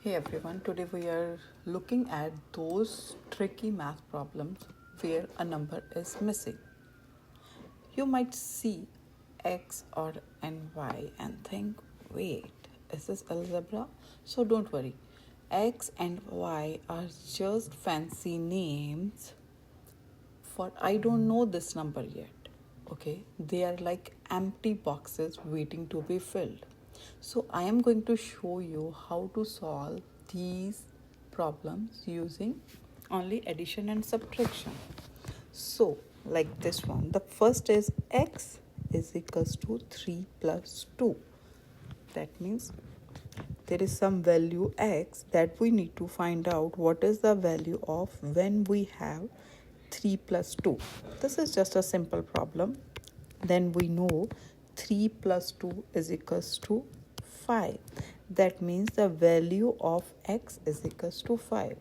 Hey everyone, today we are looking at those tricky math problems where a number is missing. You might see x or and y and think, wait, is this algebra? So don't worry, x and y are just fancy names for I don't know this number yet. Okay, they are like empty boxes waiting to be filled. So I am going to show you how to solve these problems using only addition and subtraction. So like this one, the first is x is equals to 3 plus 2. That means there is some value x that we need to find out what is the value of when we have 3 plus 2. This is just a simple problem. Then we know 3 plus 2 is equals to 5. That means the value of x is equals to 5.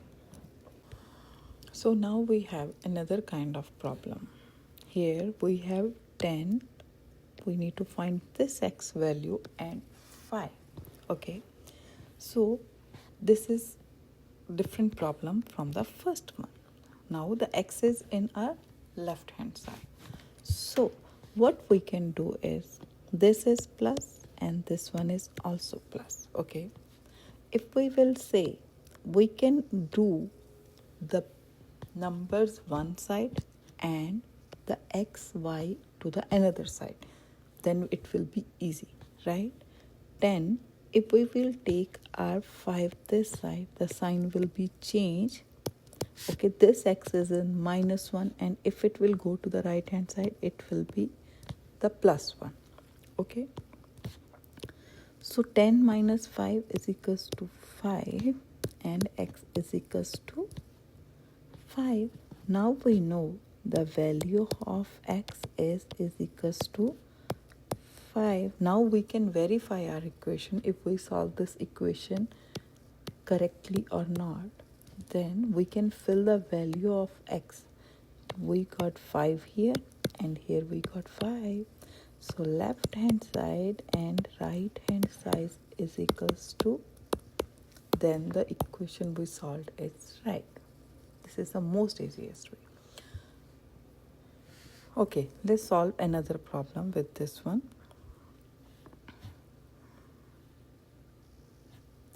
So now we have another kind of problem. Here we have 10. We need to find this x value and 5. Okay. So this is different problem from the first one. Now the x is in our left hand side. So what we can do is this is plus and this one is also plus. Okay. If we will say we can do the numbers one side and the x y to the another side, then it will be easy, right? 10, if we will take our 5 this side, the sign will be changed. Okay, this x is in -1 and if it will go to the right hand side, it will be the +1. Okay, so 10 minus 5 is equals to 5 and x is equals to 5. Now we know the value of x is equals to 5. Now we can verify our equation if we solve this equation correctly or not. Then we can fill the value of x. We got 5 here and here we got 5. So left hand side and right hand side is equals to, then the equation we solved is right. This is the most easiest way. Okay, let's solve another problem with this one.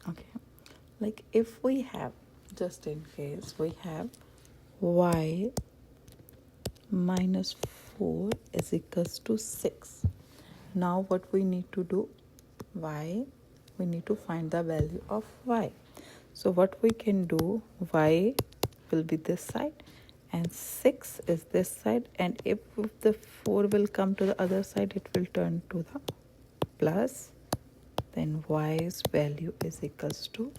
Okay, like if we have, just in case, we have y minus 4 is equals to 6. Now what we need to do, we need to find the value of y. So what we can do, y will be this side and 6 is this side, and if the 4 will come to the other side, it will turn to the plus. Then y's value is equals to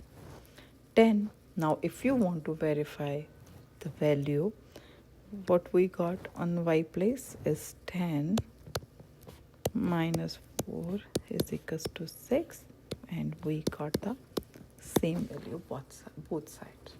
10. Now if you want to verify the value, what we got on y place is 10 minus 4 is equals to 6, and we got the same value both sides.